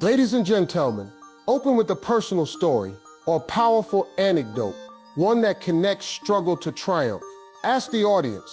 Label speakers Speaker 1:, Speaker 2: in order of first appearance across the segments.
Speaker 1: Ladies and gentlemen, open with a personal story or powerful anecdote, one that connects struggle to triumph. Ask the audience,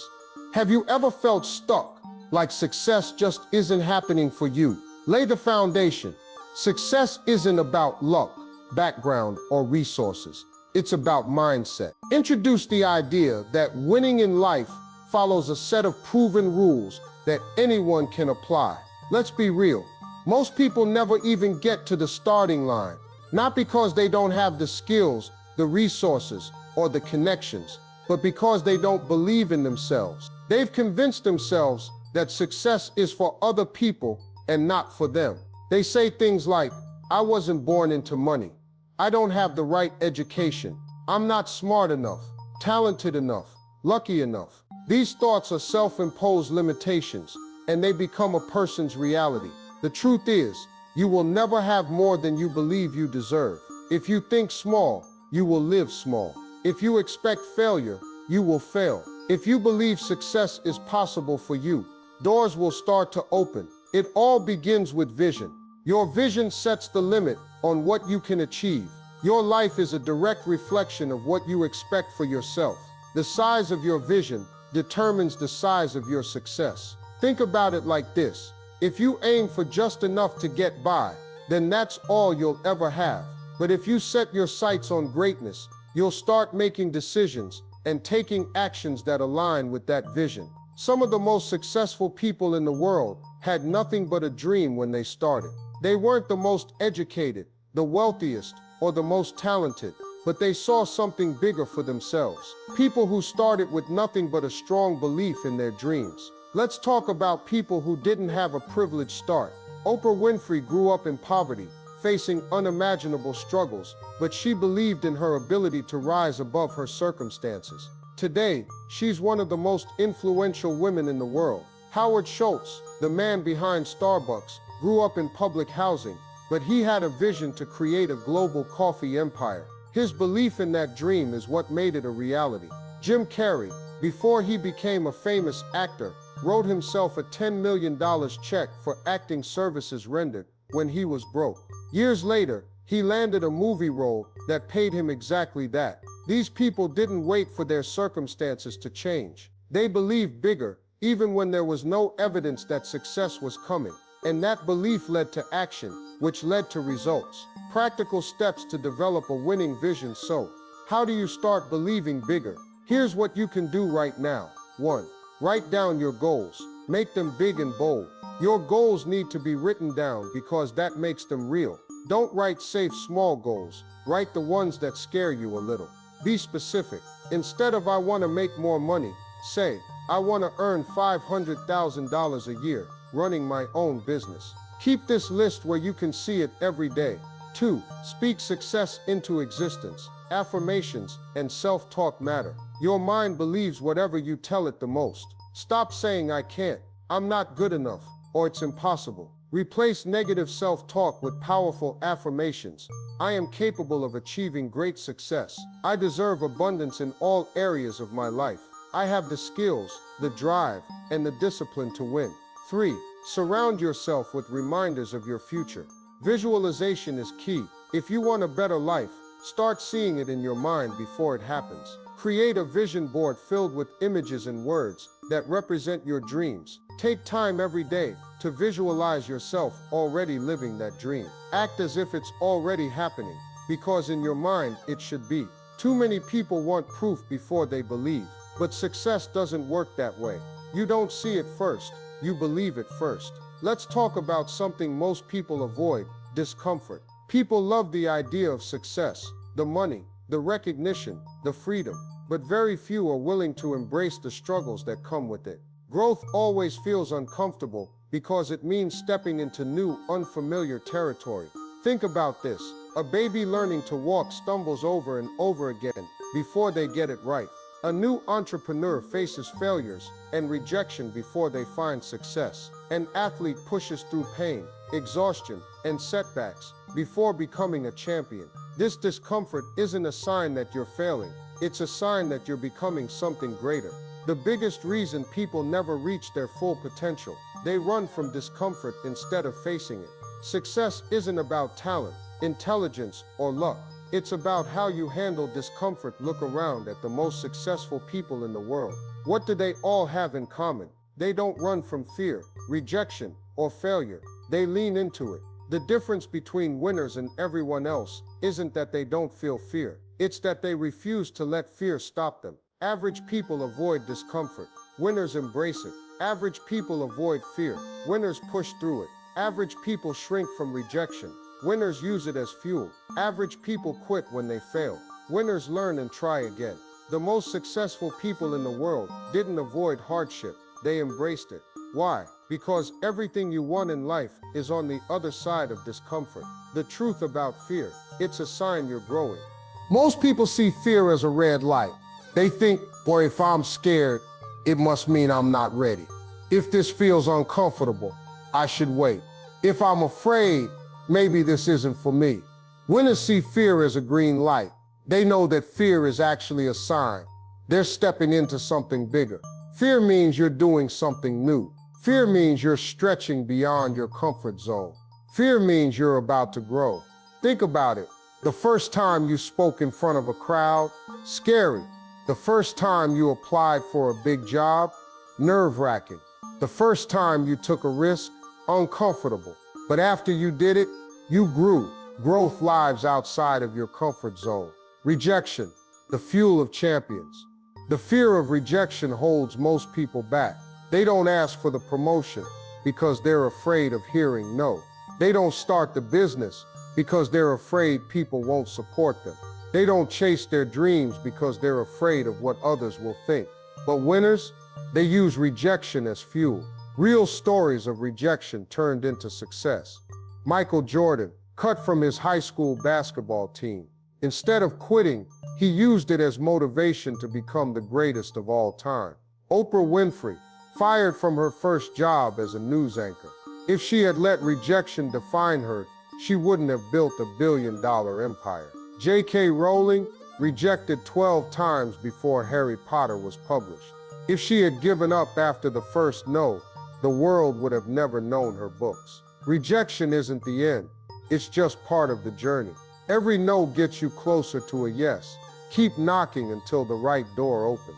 Speaker 1: have you ever felt stuck, like success just isn't happening for you? Lay the foundation. Success isn't about luck, background, or resources. It's about mindset. Introduce the idea that winning in life follows a set of proven rules that anyone can apply. Let's be real. Most people never even get to the starting line, not because they don't have the skills, the resources, or the connections, but because they don't believe in themselves. They've convinced themselves that success is for other people and not for them. They say things like, I wasn't born into money. I don't have the right education. I'm not smart enough, talented enough, lucky enough. These thoughts are self-imposed limitations, and they become a person's reality. The truth is, you will never have more than you believe you deserve. If you think small, you will live small. If you expect failure, you will fail. If you believe success is possible for you, doors will start to open. It all begins with vision. Your vision sets the limit on what you can achieve. Your life is a direct reflection of what you expect for yourself. The size of your vision determines the size of your success. Think about it like this. If you aim for just enough to get by, then that's all you'll ever have. But if you set your sights on greatness, you'll start making decisions and taking actions that align with that vision. Some of the most successful people in the world had nothing but a dream when they started. They weren't the most educated, the wealthiest, or the most talented, but they saw something bigger for themselves. People who started with nothing but a strong belief in their dreams. Let's talk about people who didn't have a privileged start. Oprah Winfrey grew up in poverty, facing unimaginable struggles, but she believed in her ability to rise above her circumstances. Today, she's one of the most influential women in the world. Howard Schultz, the man behind Starbucks, grew up in public housing, but he had a vision to create a global coffee empire. His belief in that dream is what made it a reality. Jim Carrey, before he became a famous actor, wrote himself a $10 million check for acting services rendered when he was broke. Years later, he landed a movie role that paid him exactly that. These people didn't wait for their circumstances to change. They believed bigger, even when there was no evidence that success was coming. And that belief led to action, which led to results. Practical steps to develop a winning vision. So, how do you start believing bigger? Here's what you can do right now. 1. Write down your goals. Make them big and bold. Your goals need to be written down because that makes them real. Don't write safe small goals. Write the ones that scare you a little. Be specific. Instead of I want to make more money, say, I want to earn $500,000 a year running my own business. Keep this list where you can see it every day. 2. Speak success into existence. Affirmations and self-talk matter. Your mind believes whatever you tell it the most. Stop saying I can't, I'm not good enough, or it's impossible. Replace negative self-talk with powerful affirmations. I am capable of achieving great success. I deserve abundance in all areas of my life. I have the skills, the drive, and the discipline to win. 3. Surround yourself with reminders of your future. Visualization is key. If you want a better life, start seeing it in your mind before it happens. Create a vision board filled with images and words that represent your dreams. Take time every day to visualize yourself already living that dream. Act as if it's already happening, because in your mind it should be. Too many people want proof before they believe, but success doesn't work that way. You don't see it first, you believe it first. Let's talk about something most people avoid: discomfort. People love the idea of success, the money, the recognition, the freedom, but very few are willing to embrace the struggles that come with it. Growth always feels uncomfortable because it means stepping into new, unfamiliar territory. Think about this. A baby learning to walk stumbles over and over again before they get it right. A new entrepreneur faces failures and rejection before they find success. An athlete pushes through pain, exhaustion, and setbacks before becoming a champion. This discomfort isn't a sign that you're failing. It's a sign that you're becoming something greater. The biggest reason people never reach their full potential, they run from discomfort instead of facing it. Success isn't about talent, intelligence, or luck. It's about how you handle discomfort. Look around at the most successful people in the world. What do they all have in common? They don't run from fear, rejection, or failure. They lean into it. The difference between winners and everyone else isn't that they don't feel fear. It's that they refuse to let fear stop them. Average people avoid discomfort. Winners embrace it. Average people avoid fear. Winners push through it. Average people shrink from rejection. Winners use it as fuel. Average people quit when they fail. Winners learn and try again. The most successful people in the world didn't avoid hardship. They embraced it. Why? Because everything you want in life is on the other side of discomfort. The truth about fear, it's a sign you're growing. Most people see fear as a red light. They think, boy, if I'm scared, it must mean I'm not ready. If this feels uncomfortable, I should wait. If I'm afraid, maybe this isn't for me. Winners see fear as a green light. They know that fear is actually a sign. They're stepping into something bigger. Fear means you're doing something new. Fear means you're stretching beyond your comfort zone. Fear means you're about to grow. Think about it. The first time you spoke in front of a crowd, scary. The first time you applied for a big job, nerve-wracking. The first time you took a risk, uncomfortable. But after you did it, you grew. Growth lives outside of your comfort zone. Rejection, the fuel of champions. The fear of rejection holds most people back. They don't ask for the promotion because they're afraid of hearing no. They don't start the business because they're afraid people won't support them. They don't chase their dreams because they're afraid of what others will think. But winners, they use rejection as fuel. Real stories of rejection turned into success. Michael Jordan, cut from his high school basketball team. Instead of quitting, he used it as motivation to become the greatest of all time. Oprah Winfrey, fired from her first job as a news anchor. If she had let rejection define her, she wouldn't have built a billion-dollar empire. J.K. Rowling, rejected 12 times before Harry Potter was published. If she had given up after the first no, the world would have never known her books. Rejection isn't the end, it's just part of the journey. Every no gets you closer to a yes. Keep knocking until the right door opens.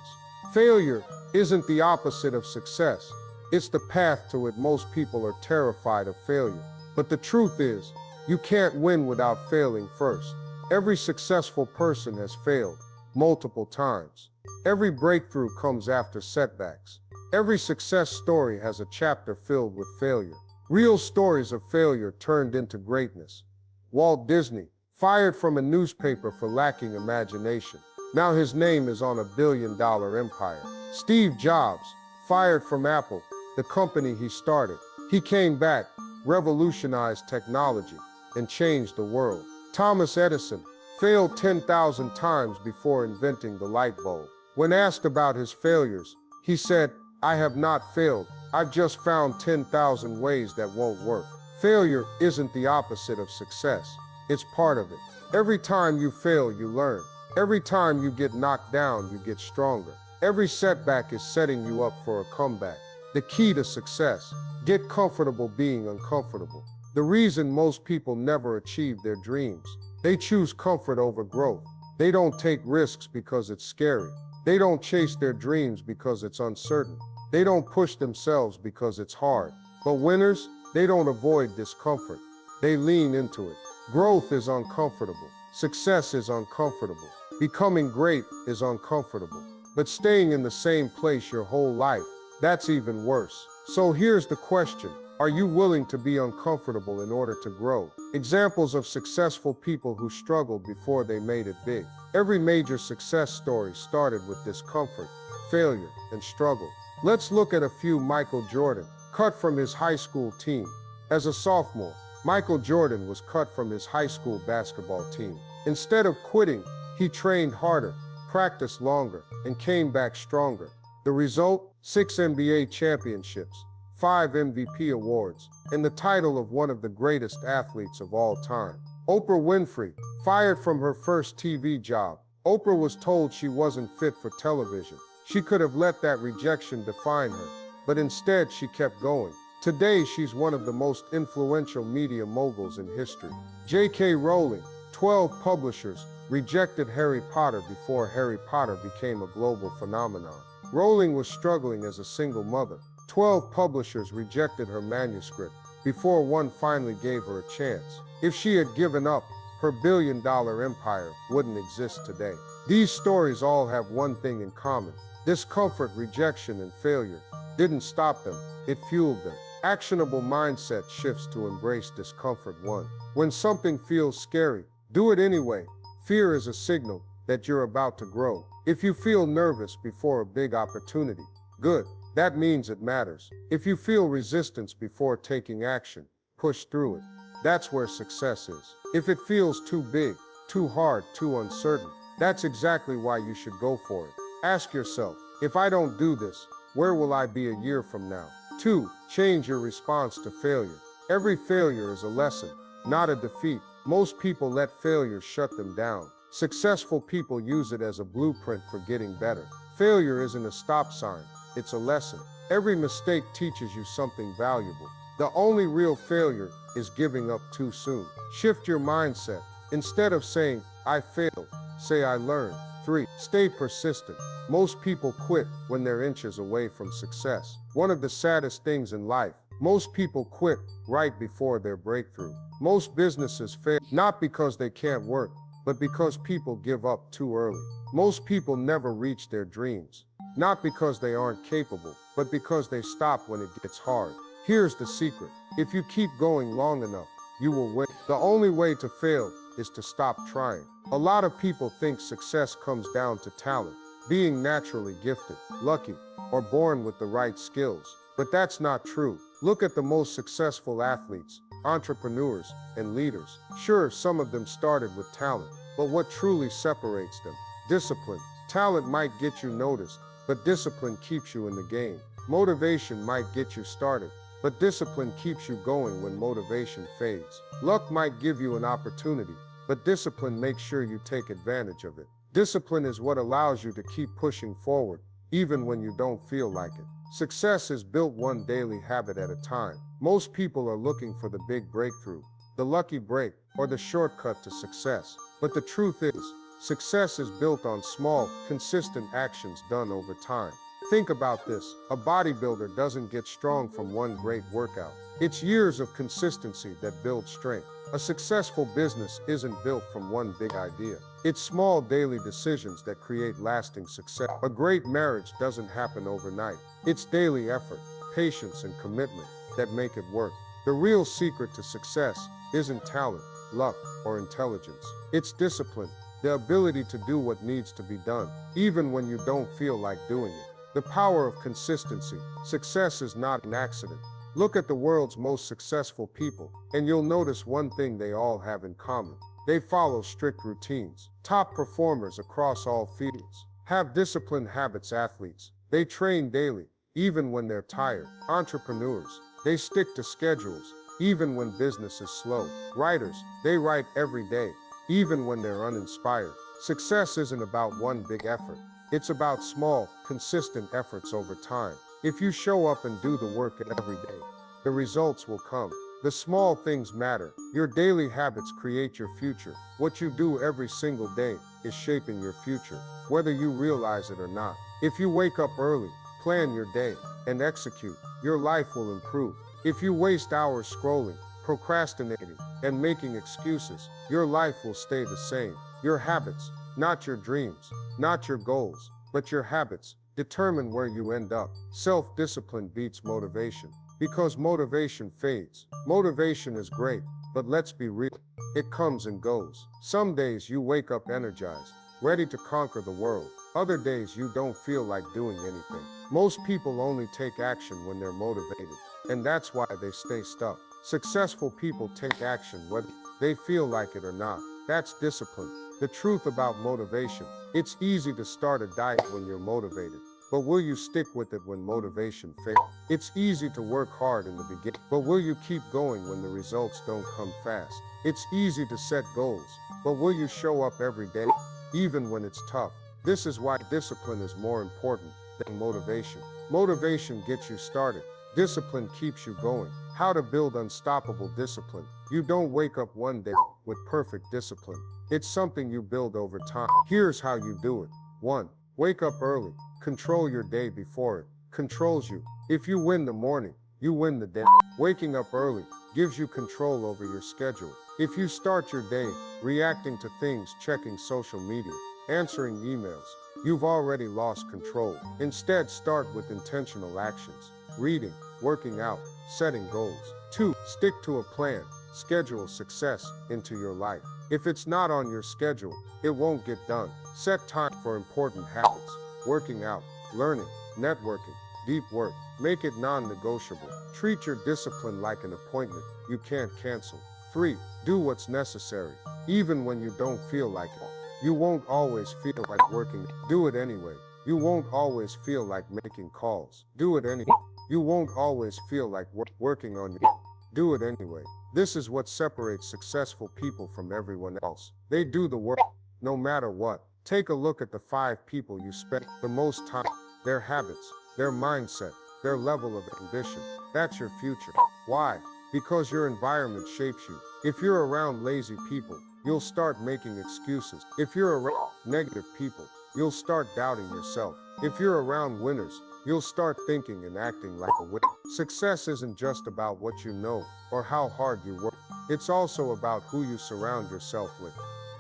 Speaker 1: Failure isn't the opposite of success. It's the path to it. Most people are terrified of failure. But the truth is, you can't win without failing first. Every successful person has failed multiple times. Every breakthrough comes after setbacks. Every success story has a chapter filled with failure. Real stories of failure turned into greatness. Walt Disney, fired from a newspaper for lacking imagination. Now his name is on $1 billion empire. Steve Jobs, fired from Apple, the company he started. He came back, revolutionized technology, and changed the world. Thomas Edison failed 10,000 times before inventing the light bulb. When asked about his failures, he said, "I have not failed. I've just found 10,000 ways that won't work." Failure isn't the opposite of success. It's part of it. Every time you fail, you learn. Every time you get knocked down, you get stronger. Every setback is setting you up for a comeback. The key to success: get comfortable being uncomfortable. The reason most people never achieve their dreams: they choose comfort over growth. They don't take risks because it's scary. They don't chase their dreams because it's uncertain. They don't push themselves because it's hard. But winners, they don't avoid discomfort. They lean into it. Growth is uncomfortable. Success is uncomfortable. Becoming great is uncomfortable. But staying in the same place your whole life, that's even worse. So here's the question: are you willing to be uncomfortable in order to grow? Examples of successful people who struggled before they made it big. Every major success story started with discomfort, failure, and struggle. Let's look at a few. Michael Jordan, cut from his high school team. As a sophomore, Michael Jordan was cut from his high school basketball team. Instead of quitting, he trained harder, practiced longer, and came back stronger. The result? 6 NBA championships, 5 MVP awards, and the title of one of the greatest athletes of all time. Oprah Winfrey, fired from her first TV job. Oprah was told she wasn't fit for television. She could have let that rejection define her, but instead she kept going. Today, she's one of the most influential media moguls in history. J.K. Rowling, 12 publishers, rejected Harry Potter before Harry Potter became a global phenomenon. Rowling was struggling as a single mother. 12 publishers rejected her manuscript before one finally gave her a chance. If she had given up, her billion-dollar empire wouldn't exist today. These stories all have one thing in common. Discomfort, rejection, and failure didn't stop them, it fueled them. Actionable mindset shifts to embrace discomfort. 1. When something feels scary, do it anyway. Fear is a signal that you're about to grow. If you feel nervous before a big opportunity, good. That means it matters. If you feel resistance before taking action, push through it. That's where success is. If it feels too big, too hard, too uncertain, that's exactly why you should go for it. Ask yourself, if I don't do this, where will I be a year from now? 2. Change your response to failure. Every failure is a lesson, not a defeat. Most people let failure shut them down. Successful people use it as a blueprint for getting better. Failure isn't a stop sign, it's a lesson. Every mistake teaches you something valuable. The only real failure is giving up too soon. Shift your mindset. Instead of saying, I failed, say I learned. 3. Stay persistent. Most people quit when they're inches away from success. One of the saddest things in life, most people quit right before their breakthrough. Most businesses fail not because they can't work, but because people give up too early. Most people never reach their dreams, not because they aren't capable, but because they stop when it gets hard. Here's the secret. If you keep going long enough, you will win. The only way to fail is to stop trying. A lot of people think success comes down to talent, being naturally gifted, lucky, or born with the right skills. But that's not true. Look at the most successful athletes, entrepreneurs, and leaders. Sure, some of them started with talent, but what truly separates them? Discipline. Talent might get you noticed, but discipline keeps you in the game. Motivation might get you started, but discipline keeps you going when motivation fades. Luck might give you an opportunity, but discipline makes sure you take advantage of it. Discipline is what allows you to keep pushing forward, even when you don't feel like it. Success is built one daily habit at a time. Most people are looking for the big breakthrough, the lucky break, or the shortcut to success. But the truth is, success is built on small, consistent actions done over time. Think about this. A bodybuilder doesn't get strong from one great workout. It's years of consistency that build strength. A successful business isn't built from one big idea. It's small daily decisions that create lasting success. A great marriage doesn't happen overnight. It's daily effort, patience, and commitment that make it work. The real secret to success isn't talent, luck, or intelligence. It's discipline, the ability to do what needs to be done, even when you don't feel like doing it. The power of consistency. Success is not an accident. Look at the world's most successful people, and you'll notice one thing they all have in common. They follow strict routines. Top performers across all fields have disciplined habits. Athletes, they train daily, even when they're tired. Entrepreneurs, they stick to schedules, even when business is slow. Writers, they write every day, even when they're uninspired. Success isn't about one big effort. It's about small, consistent efforts over time. If you show up and do the work every day, the results will come. The small things matter. Your daily habits create your future. What you do every single day is shaping your future, whether you realize it or not. If you wake up early, plan your day, and execute, your life will improve. If you waste hours scrolling, procrastinating, and making excuses, your life will stay the same. Your habits, not your dreams, not your goals, but your habits, determine where you end up. Self-discipline beats motivation, because motivation fades. Motivation is great, but let's be real. It comes and goes. Some days you wake up energized, ready to conquer the world. Other days you don't feel like doing anything. Most people only take action when they're motivated, and that's why they stay stuck. Successful people take action whether they feel like it or not. That's discipline. The truth about motivation: it's easy to start a diet when you're motivated, but will you stick with it when motivation fails? It's easy to work hard in the beginning, but will you keep going when the results don't come fast? It's easy to set goals, but will you show up every day, even when it's tough? This is why discipline is more important than motivation. Motivation gets you started, Discipline keeps you going. How to build unstoppable discipline. You don't wake up one day with perfect discipline. It's something you build over time. Here's how you do it. 1. Wake up early. Control your day before it controls you. If you win the morning, you win the day. Waking up early gives you control over your schedule. If you start your day reacting to things, checking social media, answering emails, you've already lost control. Instead, start with intentional actions. Reading, working out, setting goals. 2. Stick to a plan. Schedule success into your life. If it's not on your schedule, it won't get done. Set time for important habits. Working out, learning, networking, deep work. Make it non-negotiable. Treat your discipline like an appointment you can't cancel. 3. Do what's necessary, even when you don't feel like it. You won't always feel like working. Do it anyway. You won't always feel like making calls. Do it anyway. You won't always feel like working on you. Do it anyway. This is what separates successful people from everyone else. They do the work, no matter what. Take a look at the 5 people you spend the most time, their habits, their mindset, their level of ambition. That's your future. Why? Because your environment shapes you. If you're around lazy people, you'll start making excuses. If you're around negative people, you'll start doubting yourself. If you're around winners, you'll start thinking and acting like a winner. Success isn't just about what you know or how hard you work. It's also about who you surround yourself with.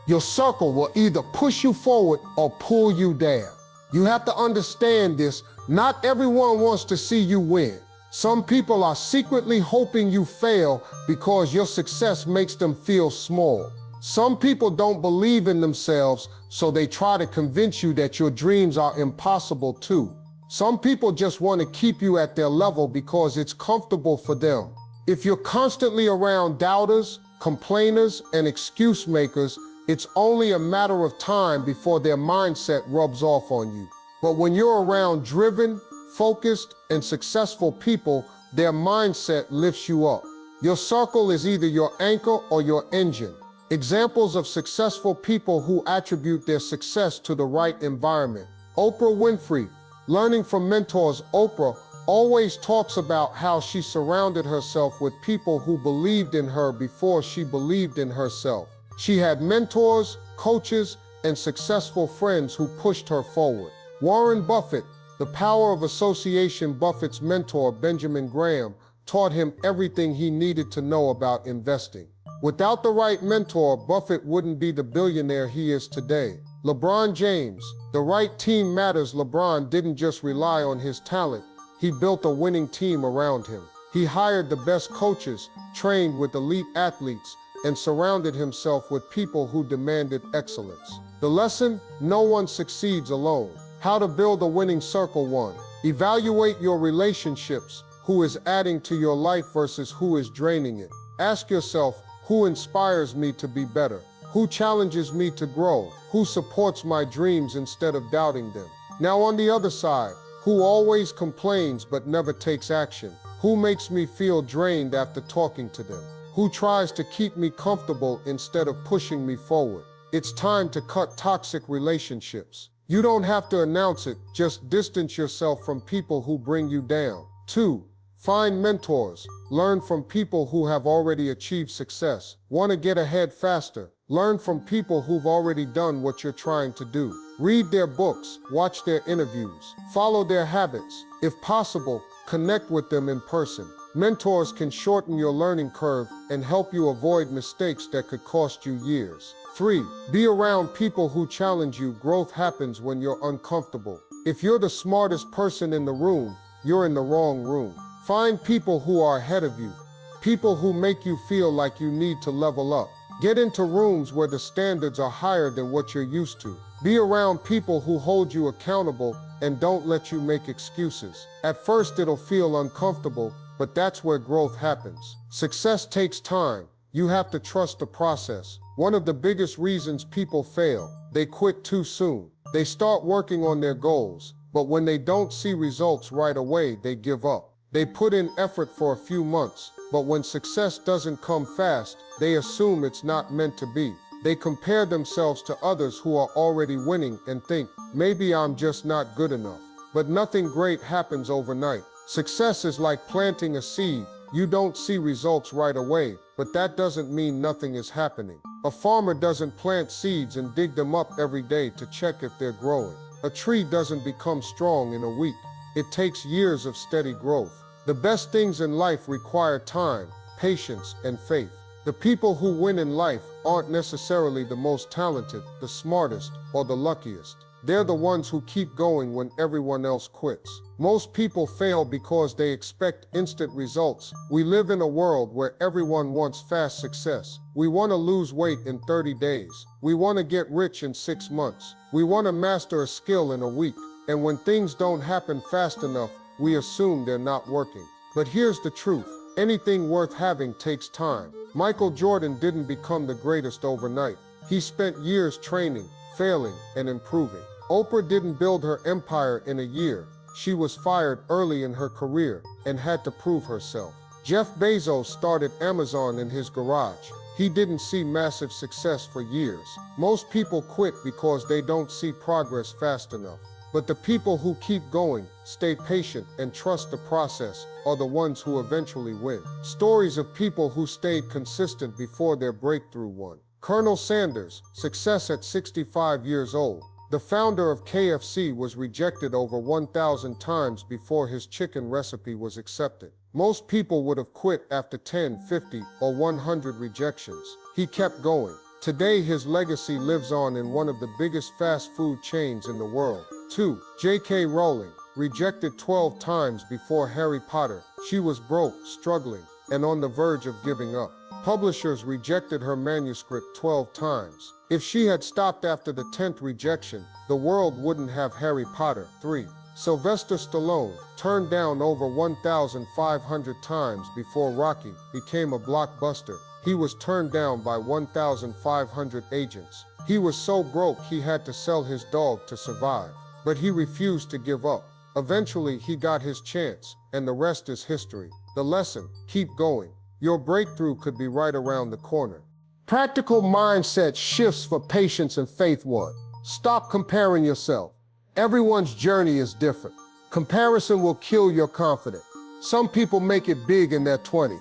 Speaker 1: Your circle will either push you forward or pull you down. You have to understand this. Not everyone wants to see you win. Some people are secretly hoping you fail because your success makes them feel small. Some people don't believe in themselves, so they try to convince you that your dreams are impossible too. Some people just want to keep you at their level because it's comfortable for them. If you're constantly around doubters, complainers, and excuse makers, it's only a matter of time before their mindset rubs off on you. But when you're around driven, focused, and successful people, their mindset lifts you up. Your circle is either your anchor or your engine. Examples of successful people who attribute their success to the right environment. Oprah Winfrey. Learning from mentors, Oprah always talks about how she surrounded herself with people who believed in her before she believed in herself. She had mentors, coaches, and successful friends who pushed her forward. Warren Buffett. The power of association. Buffett's mentor, Benjamin Graham, taught him everything he needed to know about investing. Without the right mentor, Buffett wouldn't be the billionaire he is today. LeBron James. The right team matters. LeBron didn't just rely on his talent. He built a winning team around him. He hired the best coaches, trained with elite athletes, and surrounded himself with people who demanded excellence. The lesson? No one succeeds alone. How to build a winning circle. 1. Evaluate your relationships. Who is adding to your life versus who is draining it? Ask yourself, who inspires me to be better? Who challenges me to grow? Who supports my dreams instead of doubting them? Now on the other side, who always complains but never takes action? Who makes me feel drained after talking to them? Who tries to keep me comfortable instead of pushing me forward? It's time to cut toxic relationships. You don't have to announce it, just distance yourself from people who bring you down. 2. Find mentors. Learn from people who have already achieved success. Want to get ahead faster? Learn from people who've already done what you're trying to do. Read their books, watch their interviews, follow their habits. If possible, connect with them in person. Mentors can shorten your learning curve and help you avoid mistakes that could cost you years. 3. Be around people who challenge you. Growth happens when you're uncomfortable. If you're the smartest person in the room, you're in the wrong room. Find people who are ahead of you, people who make you feel like you need to level up. Get into rooms where the standards are higher than what you're used to. Be around people who hold you accountable and don't let you make excuses. At first it'll feel uncomfortable, but that's where growth happens. Success takes time. You have to trust the process. One of the biggest reasons people fail, they quit too soon. They start working on their goals, but when they don't see results right away, they give up. They put in effort for a few months, but when success doesn't come fast, they assume it's not meant to be. They compare themselves to others who are already winning and think, maybe I'm just not good enough. But nothing great happens overnight. Success is like planting a seed. You don't see results right away, but that doesn't mean nothing is happening. A farmer doesn't plant seeds and dig them up every day to check if they're growing. A tree doesn't become strong in a week. It takes years of steady growth. The best things in life require time, patience, and faith. The people who win in life aren't necessarily the most talented, the smartest, or the luckiest. They're the ones who keep going when everyone else quits. Most people fail because they expect instant results. We live in a world where everyone wants fast success. We want to lose weight in 30 days. We want to get rich in 6 months. We want to master a skill in a week. And when things don't happen fast enough, we assume they're not working. But here's the truth. Anything worth having takes time. Michael Jordan didn't become the greatest overnight. He spent years training, failing, and improving. Oprah didn't build her empire in a year. She was fired early in her career and had to prove herself. Jeff Bezos started Amazon in his garage. He didn't see massive success for years. Most people quit because they don't see progress fast enough. But the people who keep going, stay patient, and trust the process are the ones who eventually win. Stories of people who stayed consistent before their breakthrough won. Colonel Sanders, success at 65 years old. The founder of KFC was rejected over 1,000 times before his chicken recipe was accepted. Most people would have quit after 10, 50, or 100 rejections. He kept going. Today, his legacy lives on in one of the biggest fast food chains in the world. 2. J.K. Rowling, rejected 12 times before Harry Potter. She was broke, struggling, and on the verge of giving up. Publishers rejected her manuscript 12 times. If she had stopped after the 10th rejection, the world wouldn't have Harry Potter. 3. Sylvester Stallone, turned down over 1,500 times before Rocky became a blockbuster. He was turned down by 1,500 agents. He was so broke he had to sell his dog to survive. But he refused to give up. Eventually, he got his chance, and the rest is history. The lesson: keep going. Your breakthrough could be right around the corner. Practical mindset shifts for patience and faith. 1. Stop comparing yourself. Everyone's journey is different. Comparison will kill your confidence. Some people make it big in their 20s.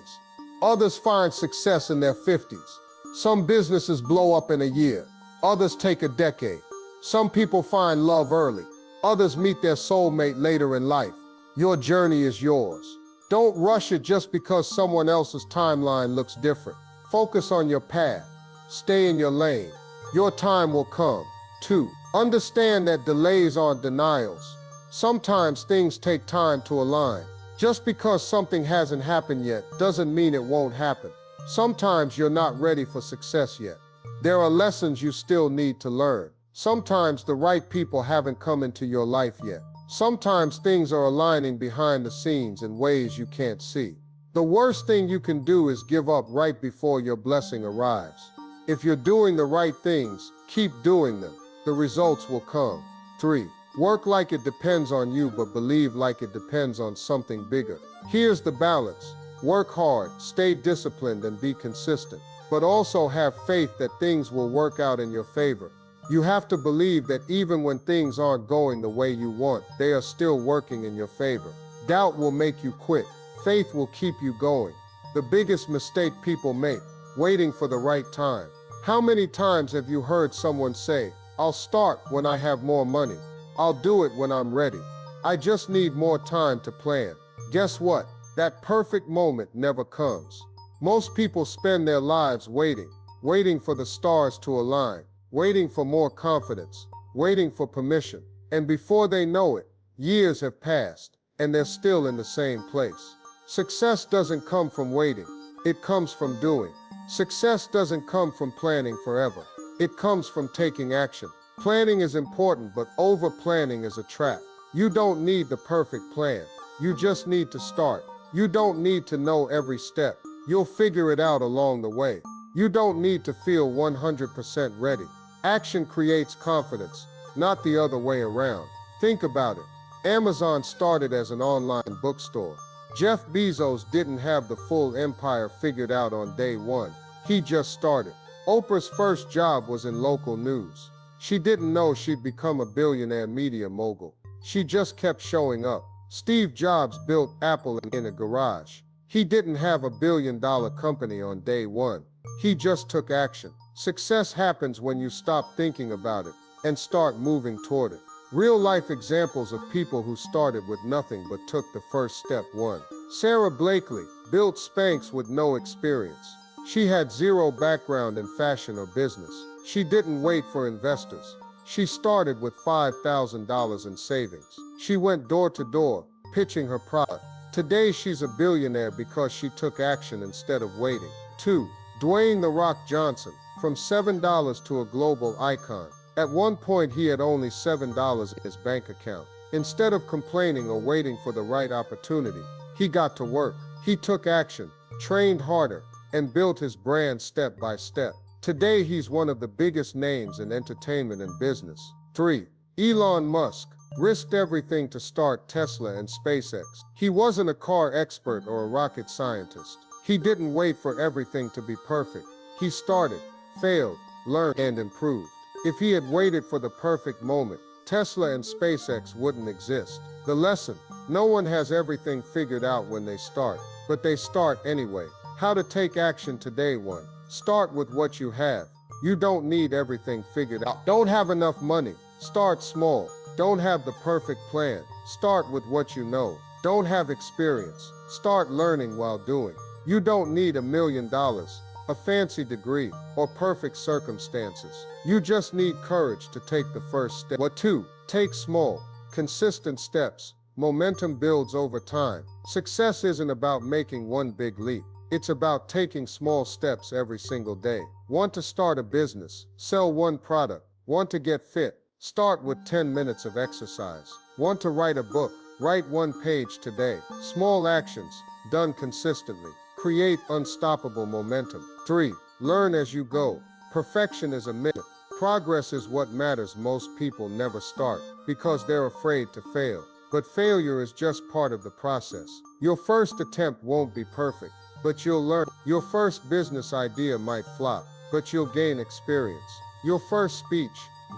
Speaker 1: Others find success in their 50s. Some businesses blow up in a year. Others take a decade. Some people find love early. Others meet their soulmate later in life. Your journey is yours. Don't rush it just because someone else's timeline looks different. Focus on your path. Stay in your lane. Your time will come. 2. Understand that delays aren't denials. Sometimes things take time to align. Just because something hasn't happened yet doesn't mean it won't happen. Sometimes you're not ready for success yet. There are lessons you still need to learn. Sometimes the right people haven't come into your life yet. Sometimes things are aligning behind the scenes in ways you can't see. The worst thing you can do is give up right before your blessing arrives. If you're doing the right things, keep doing them. The results will come. 3. Work like it depends on you, but believe like it depends on something bigger. Here's the balance. Work hard, stay disciplined, and be consistent. But also have faith that things will work out in your favor. You have to believe that even when things aren't going the way you want, they are still working in your favor. Doubt will make you quit. Faith will keep you going. The biggest mistake people make: waiting for the right time. How many times have you heard someone say, "I'll start when I have more money. I'll do it when I'm ready. I just need more time to plan." Guess what? That perfect moment never comes. Most people spend their lives waiting for the stars to align, waiting for more confidence, waiting for permission. And before they know it, years have passed, and they're still in the same place. Success doesn't come from waiting. It comes from doing. Success doesn't come from planning forever. It comes from taking action. Planning is important, but over-planning is a trap. You don't need the perfect plan. You just need to start. You don't need to know every step. You'll figure it out along the way. You don't need to feel 100% ready. Action creates confidence, not the other way around. Think about it. Amazon started as an online bookstore. Jeff Bezos didn't have the full empire figured out on day one. He just started. Oprah's first job was in local news. She didn't know she'd become a billionaire media mogul. She just kept showing up. Steve Jobs built Apple in a garage. He didn't have a $1 billion company on day one. He just took action. Success happens when you stop thinking about it and start moving toward it. Real life examples of people who started with nothing but took the first step. 1. Sarah Blakely built Spanx with no experience. She had zero background in fashion or business. She didn't wait for investors. She started with $5,000 in savings. She went door to door, pitching her product. Today she's a billionaire because she took action instead of waiting. 2. Dwayne "The Rock" Johnson, from $7 to a global icon. At one point he had only $7 in his bank account. Instead of complaining or waiting for the right opportunity, he got to work. He took action, trained harder, and built his brand step by step. Today he's one of the biggest names in entertainment and business. 3. Elon Musk risked everything to start Tesla and SpaceX. He wasn't a car expert or a rocket scientist. He didn't wait for everything to be perfect. He started, failed, learned, and improved. If he had waited for the perfect moment, Tesla and SpaceX wouldn't exist. The lesson: no one has everything figured out when they start, but they start anyway. How to take action today. 1. Start with what you have. You don't need everything figured out. Don't have enough money. Start small. Don't have the perfect plan. Start with what you know. Don't have experience. Start learning while doing. You don't need $1 million, a fancy degree, or perfect circumstances. You just need courage to take the first step. 2. Take small, consistent steps. Momentum builds over time. Success isn't about making one big leap. It's about taking small steps every single day. Want to start a business? Sell one product. Want to get fit? Start with 10 minutes of exercise. Want to write a book? Write one page today. Small actions, done consistently, create unstoppable momentum. 3. Learn as you go. Perfection is a myth. Progress is what matters. Most people never start because they're afraid to fail. But failure is just part of the process. Your first attempt won't be perfect, but you'll learn. Your first business idea might flop, but you'll gain experience. Your first speech,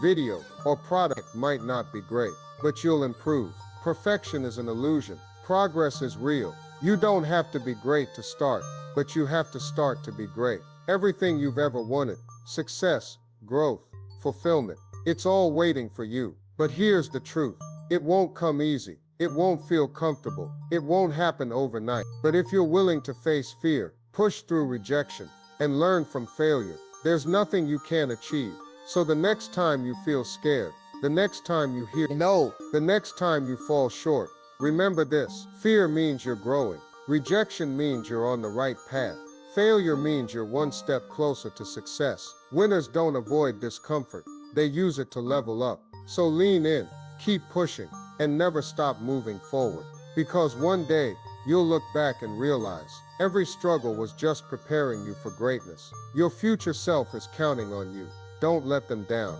Speaker 1: video, or product might not be great, but you'll improve. Perfection is an illusion. Progress is real. You don't have to be great to start, but you have to start to be great. Everything you've ever wanted, success, growth, fulfillment, it's all waiting for you. But here's the truth. It won't come easy. It won't feel comfortable. It won't happen overnight. But if you're willing to face fear, push through rejection, and learn from failure, there's nothing you can't achieve. So the next time you feel scared, the next time you hear no, the next time you fall short, remember this: fear means you're growing. Rejection means you're on the right path. Failure means you're one step closer to success. Winners don't avoid discomfort. They use it to level up. So lean in, keep pushing, and never stop moving forward. Because one day, you'll look back and realize every struggle was just preparing you for greatness. Your future self is counting on you. Don't let them down.